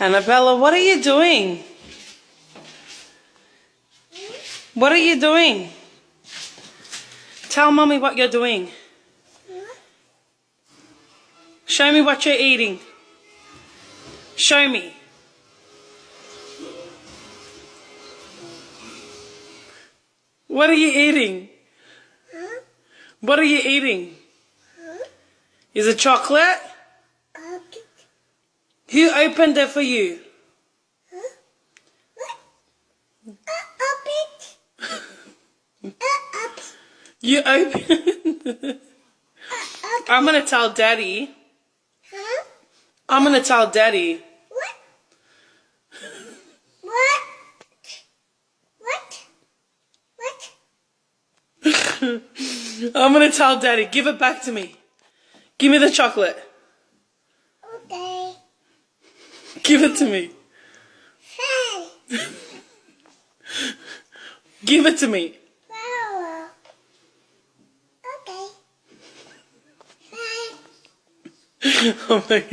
Annabella, what are you doing? What are you doing? Tell Mommy what you're doing. Show me what you're eating. Show me. What are you eating? What are you eating? Is it chocolate? Who opened it for you? You opened. I'm gonna tell Daddy. I'm gonna tell Daddy. I'm gonna tell Daddy. Give it back to me. Give me the chocolate. Okay. Give it to me. Give it to me. Okay. Oh my God.